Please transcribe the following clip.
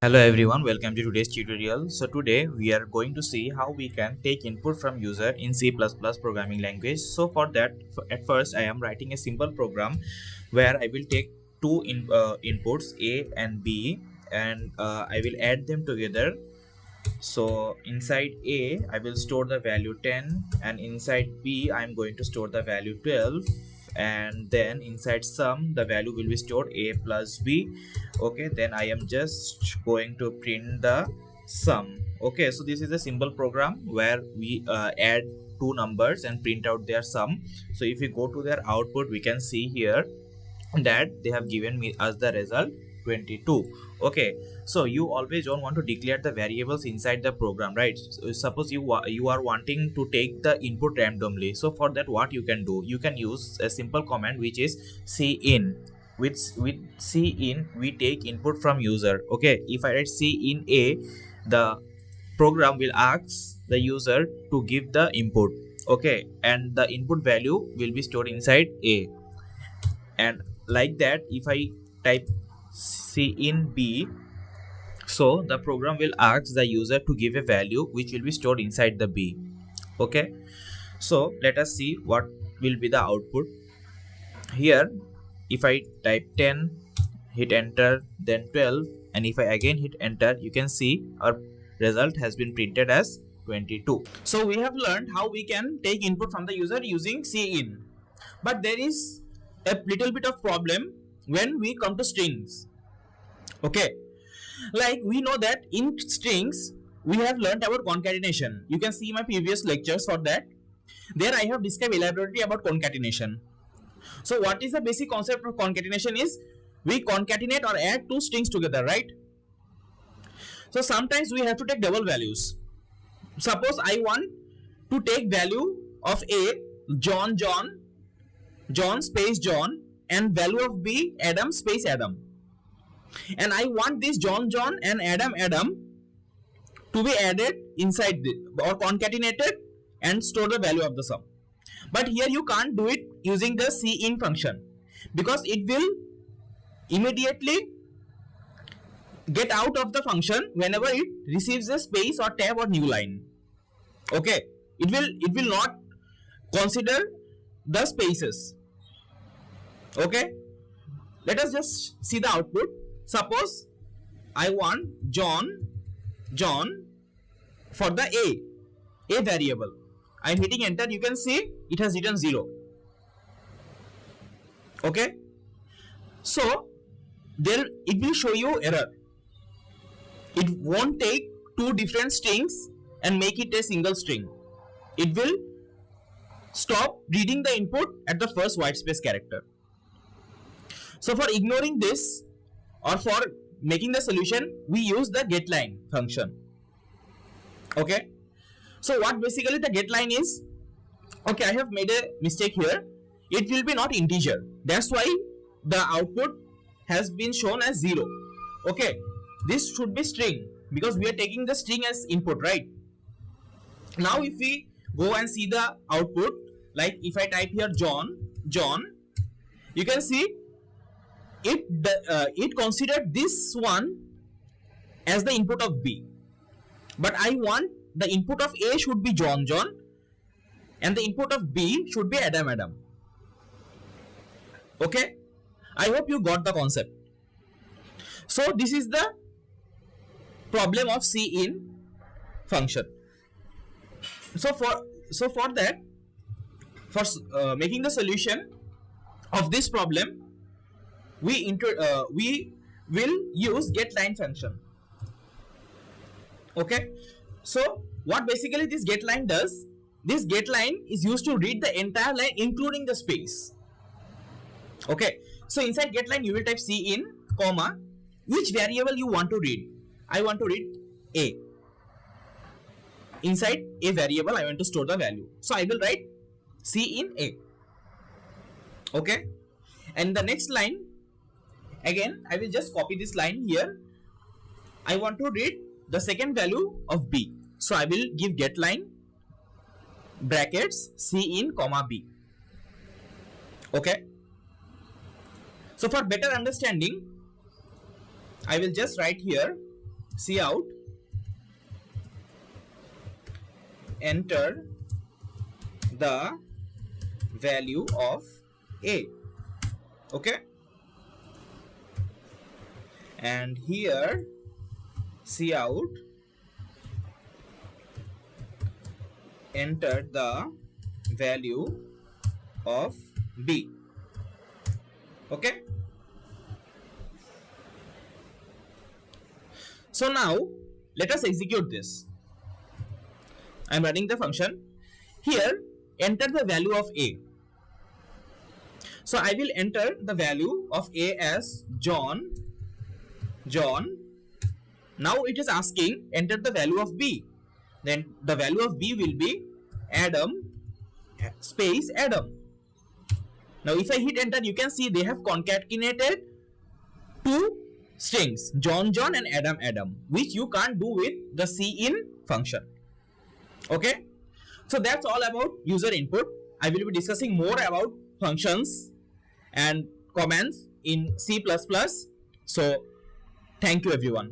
Hello everyone, welcome to today's tutorial. So today we are going to see how we can take input from user in C++ programming language. So for that, at first I am writing a simple program where I will take two inputs A and B, and I will add them together. So inside A I will store the value 10, and inside B I am going to store the value 12, and then inside sum the value will be stored A plus B. Okay, then I am just going to print the sum. Okay, so this is a simple program where we add two numbers and print out their sum. So if we go to their output, we can see here that they have given me as the result 22. Okay, so you always don't want to declare the variables inside the program, right? So suppose you are wanting to take the input randomly. So for that, what you can do, you can use a simple command which is cin. With cin we take input from user. Okay, if I write cin A, the program will ask the user to give the input. Okay, and the input value will be stored inside A. And like that, if I type cin B, so the program will ask the user to give a value which will be stored inside the B. Okay, so let us see what will be the output. Here if I type 10, hit enter, then 12, and if I again hit enter, you can see our result has been printed as 22. So we have learned how we can take input from the user using cin, but there is a little bit of problem when we come to strings. Okay, like we know that in strings we have learned about concatenation. You can see my previous lectures for that. There I have described elaborately about concatenation. So what is the basic concept of concatenation is we concatenate or add two strings together, right? So sometimes we have to take double values. Suppose I want to take value of A, John space John, and value of B, Adam space Adam. And I want this John and Adam to be added inside or concatenated and store the value of the sum. But here you can't do it using the cin function, because it will immediately get out of the function whenever it receives a space or tab or new line. Okay, it will not consider the spaces. Okay, let us just see the output. Suppose I want John for the A variable. I am hitting enter. You can see it has written 0. Okay, so there it will show you error. It won't take two different strings and make it a single string. It will stop reading the input at the first white space character. So for ignoring this or for making the solution, we use the getline function. Okay, so what basically the getline is, okay, I have made a mistake here. It will be not integer. That's why the output has been shown as 0. Okay, this should be string because we are taking the string as input, right? Now if we go and see the output, like if I type here John, you can see it considered this one as the input of B, but I want the input of A should be John, and the input of B should be Adam. Okay, I hope you got the concept. So this is the problem of cin function. So for that, for making the solution of this problem, we will use getline function. Okay, so what basically this getline does, this getline is used to read the entire line including the space. Okay, so inside getline you will type cin comma which variable you want to read. I want to read A. Inside A variable I want to store the value, so I will write cin A. Okay, and the next line, again I will just copy this line here. I want to read the second value of B, so I will give getline brackets cin comma B. Okay, so for better understanding, I will just write here cout enter the value of a. Okay, and here cout enter the value of b. Okay, so now let us execute this. I am running the function. Here enter the value of a. So I will enter the value of a as John. Now it is asking enter the value of b. Then the value of b will be Adam space Adam. Now if I hit enter, you can see they have concatenated two strings, John and Adam, which you can't do with the cin function. Okay, so that's all about user input. I will be discussing more about functions and comments in C++. So thank you everyone.